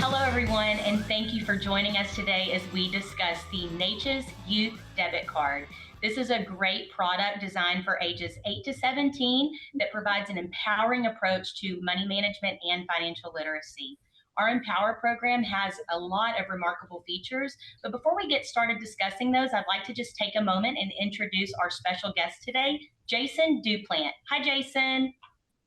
Hello, everyone, and thank you for joining us today as we discuss the Neches Youth Debit Card. This is a great product designed for ages 8 to 17 that provides an empowering approach to money management and financial literacy. Our nPower program has a lot of remarkable features, but before we get started discussing those, I'd like to just take a moment and introduce our special guest today, Jason Duplant. Hi, Jason.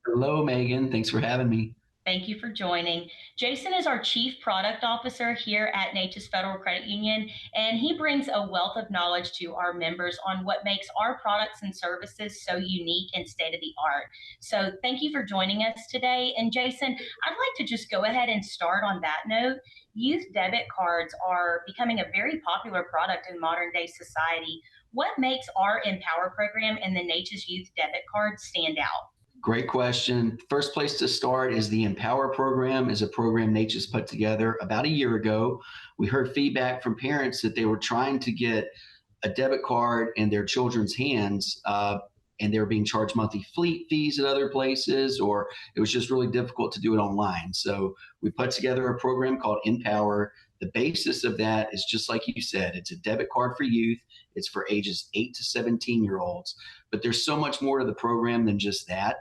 Hello, Megan. Thanks for having me. Thank you for joining. Jason is our Chief Product Officer here at Neches Federal Credit Union, and he brings a wealth of knowledge to our members on what makes our products and services so unique and state-of-the-art. So thank you for joining us today. And Jason, I'd like to just go ahead and start on that note. Youth debit cards are becoming a very popular product in modern-day society. What makes our nPower program and the Neches Youth Debit Card stand out? Great question. First place to start is the nPower program, is a program Neches put together about a year ago. We heard feedback from parents that they were trying to get a debit card in their children's hands, and they were being charged monthly fleet fees at other places, or it was just really difficult to do it online. So we put together a program called nPower. The basis of that is just like you said, it's a debit card for youth. It's for ages 8 to 17-year-olds. But there's so much more to the program than just that.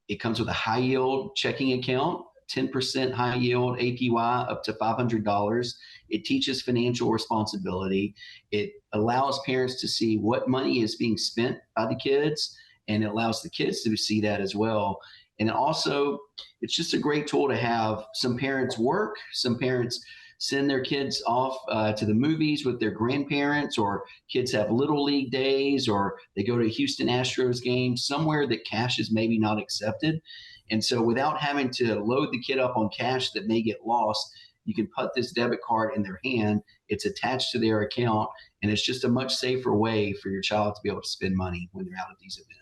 It comes with a high yield checking account, 10% high yield APY up to $500. It teaches financial responsibility. It allows parents to see what money is being spent by the kids, and it allows the kids to see that as well. And also, it's just a great tool to have. Some parents work, some parents send their kids off to the movies with their grandparents, or kids have little league days, or they go to a Houston Astros game, somewhere that cash is maybe not accepted. And so without having to load the kid up on cash that may get lost, you can put this debit card in their hand. It's attached to their account, and it's just a much safer way for your child to be able to spend money when they're out at these events.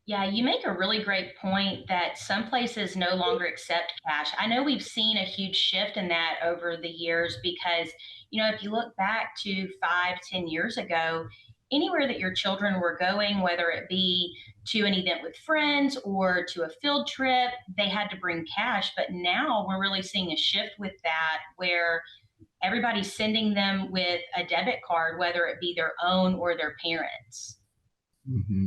Yeah, you make a really great point that some places no longer accept cash. I know we've seen a huge shift in that over the years because, if you look back to 5, 10 years ago, anywhere that your children were going, whether it be to an event with friends or to a field trip, they had to bring cash. But now we're really seeing a shift with that where everybody's sending them with a debit card, whether it be their own or their parents'. Mm-hmm.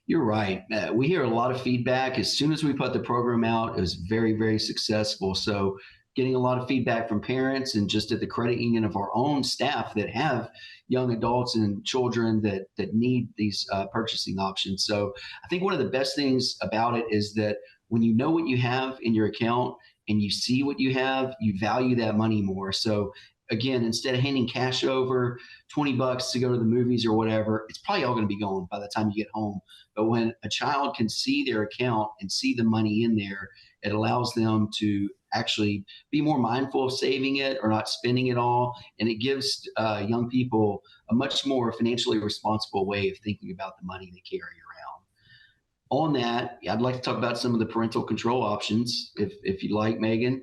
You're right. We hear a lot of feedback. As soon as we put the program out, it was very, very successful. So getting a lot of feedback from parents and just at the credit union of our own staff that have young adults and children that need these purchasing options. So I think one of the best things about it is that when you know what you have in your account and you see what you have, you value that money more. So again, instead of handing cash over, $20 to go to the movies or whatever, it's probably all going to be gone by the time you get home. But when a child can see their account and see the money in there, it allows them to actually be more mindful of saving it or not spending it all. And it gives young people a much more financially responsible way of thinking about the money they carry around. On that, I'd like to talk about some of the parental control options, if you like, Megan.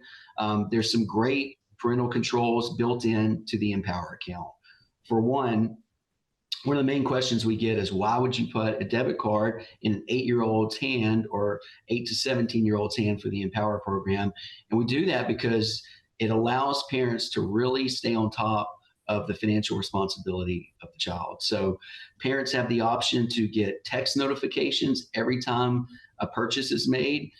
There's some great parental controls built into the nPower account. For one of the main questions we get is, why would you put a debit card in an 8-year-old's hand or 8 to 17-year-old's hand for the nPower program? And we do that because it allows parents to really stay on top of the financial responsibility of the child. So parents have the option to get text notifications every time a purchase is made.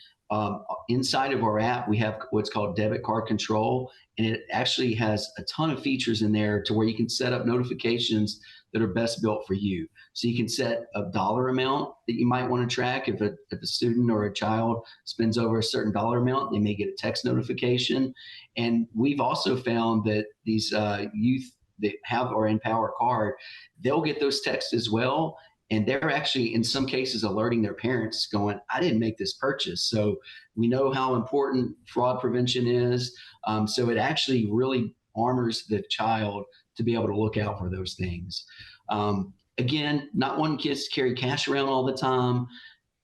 Inside of our app, we have what's called debit card control, and it actually has a ton of features in there to where you can set up notifications that are best built for you. So you can set a dollar amount that you might want to track. If a student or a child spends over a certain dollar amount, they may get a text notification. And we've also found that these youth that have our nPower card, they'll get those texts as well. And they're actually, in some cases, alerting their parents going, I didn't make this purchase. So we know how important fraud prevention is. So it actually really armors the child to be able to look out for those things. Again, not wanting kids to carry cash around all the time.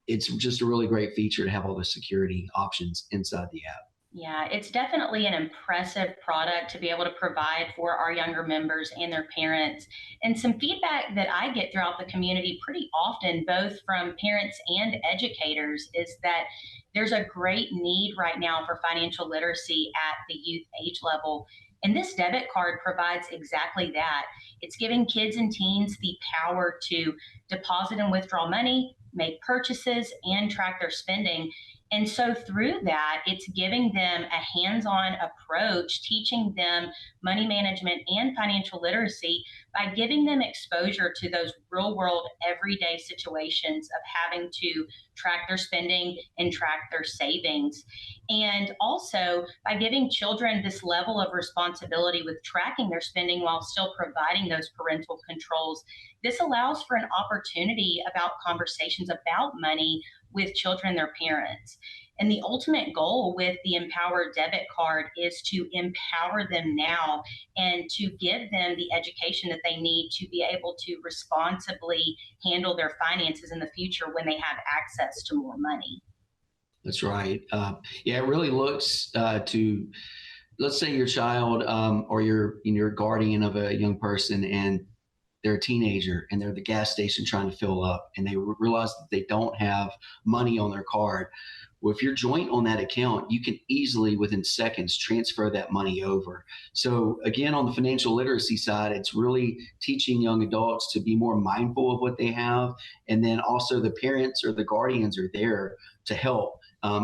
It's just a really great feature to have all the security options inside the app. Yeah, it's definitely an impressive product to be able to provide for our younger members and their parents. And some feedback that I get throughout the community pretty often, both from parents and educators, is that there's a great need right now for financial literacy at the youth age level. And this debit card provides exactly that. It's giving kids and teens the power to deposit and withdraw money, make purchases, and track their spending. And so through that, it's giving them a hands on approach, teaching them money management and financial literacy by giving them exposure to those real world, everyday situations of having to track their spending and track their savings. And also by giving children this level of responsibility with tracking their spending while still providing those parental controls. This allows for an opportunity about conversations about money with children and their parents. And the ultimate goal with the nPower debit card is to empower them now and to give them the education that they need to be able to responsibly handle their finances in the future when they have access to more money. That's right. Yeah, it really looks to, let's say your child or your guardian of a young person, and they're a teenager and they're at the gas station trying to fill up, and they realize that they don't have money on their card. Well, if you're joint on that account, you can easily within seconds transfer that money over. So again, on the financial literacy side, it's really teaching young adults to be more mindful of what they have. And then also the parents or the guardians are there to help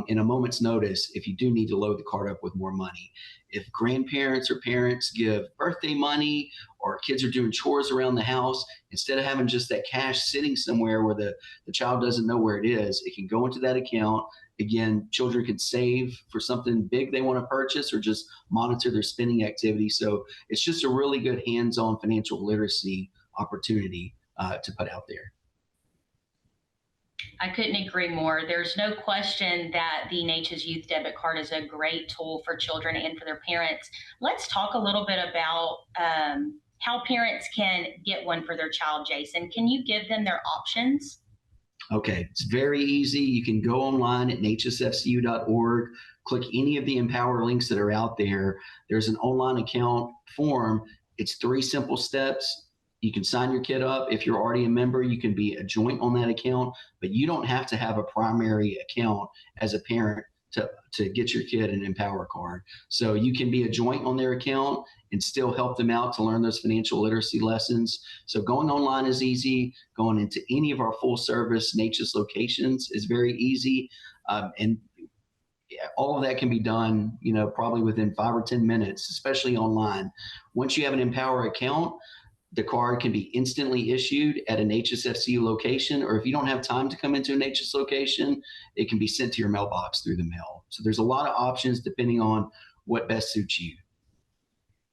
in a moment's notice if you do need to load the card up with more money. If grandparents or parents give birthday money, or kids are doing chores around the house, instead of having just that cash sitting somewhere where the child doesn't know where it is, it can go into that account. Again, children can save for something big they want to purchase or just monitor their spending activity. So it's just a really good hands-on financial literacy opportunity to put out there. I couldn't agree more. There's no question that the Neches Youth Debit Card is a great tool for children and for their parents. Let's talk a little bit about how parents can get one for their child, Jason. Can you give them their options? Okay, it's very easy. You can go online at nechesfcu.org, click any of the nPower links that are out there. There's an online account form. It's 3 simple steps. You can sign your kid up. If you're already a member, you can be a joint on that account, but you don't have to have a primary account as a parent to get your kid an nPower card. So you can be a joint on their account and still help them out to learn those financial literacy lessons. So going online is easy. Going into any of our full service Neches locations is very easy. And yeah, all of that can be done, probably within 5 or 10 minutes, especially online. Once you have an nPower account, the card can be instantly issued at a Neches FCU location, or if you don't have time to come into a Neches location, it can be sent to your mailbox through the mail. So there's a lot of options depending on what best suits you.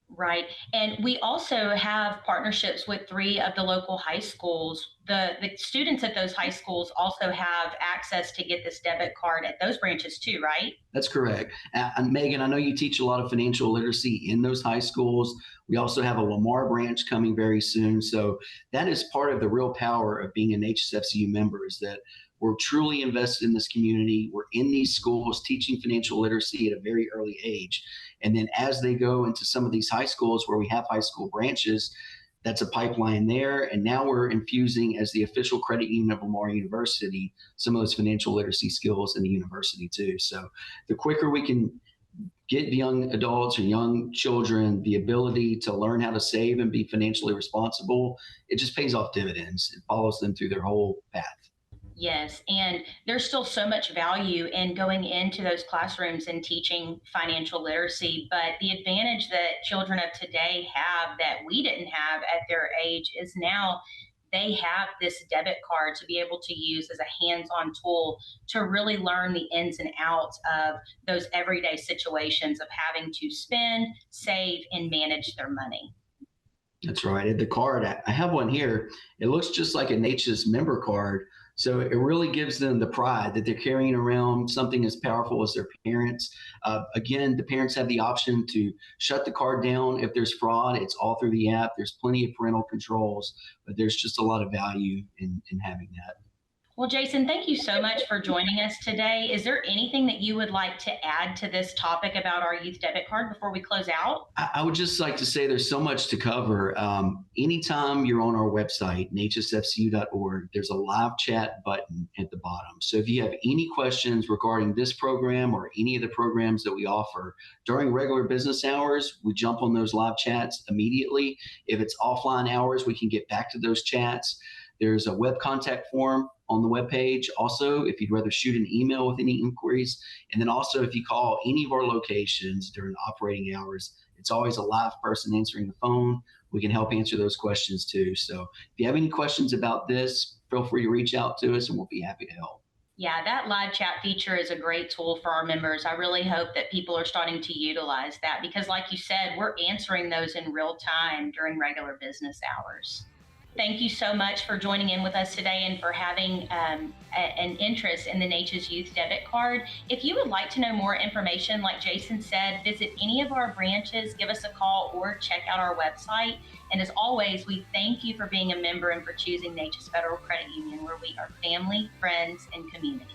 Right. And we also have partnerships with 3 of the local high schools. The students at those high schools also have access to get this debit card at those branches too, right? That's correct. And Megan, I know you teach a lot of financial literacy in those high schools. We also have a Lamar branch coming very soon. So that is part of the real power of being a Neches FCU member, is that we're truly invested in this community. We're in these schools teaching financial literacy at a very early age. And then as they go into some of these high schools where we have high school branches, that's a pipeline there. And now we're infusing, as the official credit union of Lamar University, some of those financial literacy skills in the university too. So the quicker we can get young adults or young children the ability to learn how to save and be financially responsible, it just pays off dividends. It follows them through their whole path. Yes, and there's still so much value in going into those classrooms and teaching financial literacy. But the advantage that children of today have that we didn't have at their age is now they have this debit card to be able to use as a hands on tool to really learn the ins and outs of those everyday situations of having to spend, save, and manage their money. That's right. The card, I have one here. It looks just like a Neches member card. So it really gives them the pride that they're carrying around something as powerful as their parents. Again, the parents have the option to shut the card down if there's fraud. It's all through the app. There's plenty of parental controls, but there's just a lot of value in having that. Well, Jason, thank you so much for joining us today. Is there anything that you would like to add to this topic about our youth debit card before we close out? I would just like to say there's so much to cover. Anytime you're on our website, nechesfcu.org, there's a live chat button at the bottom. So if you have any questions regarding this program or any of the programs that we offer during regular business hours, we jump on those live chats immediately. If it's offline hours, we can get back to those chats. There's a web contact form on the webpage. Also, if you'd rather shoot an email with any inquiries, and then also if you call any of our locations during operating hours, it's always a live person answering the phone. We can help answer those questions too. So if you have any questions about this, feel free to reach out to us and we'll be happy to help. Yeah, that live chat feature is a great tool for our members. I really hope that people are starting to utilize that because, like you said, we're answering those in real time during regular business hours. Thank you so much for joining in with us today and for having an interest in the Neches Youth Debit Card. If you would like to know more information, like Jason said, visit any of our branches, give us a call, or check out our website. And as always, we thank you for being a member and for choosing Neches Federal Credit Union, where we are family, friends, and community.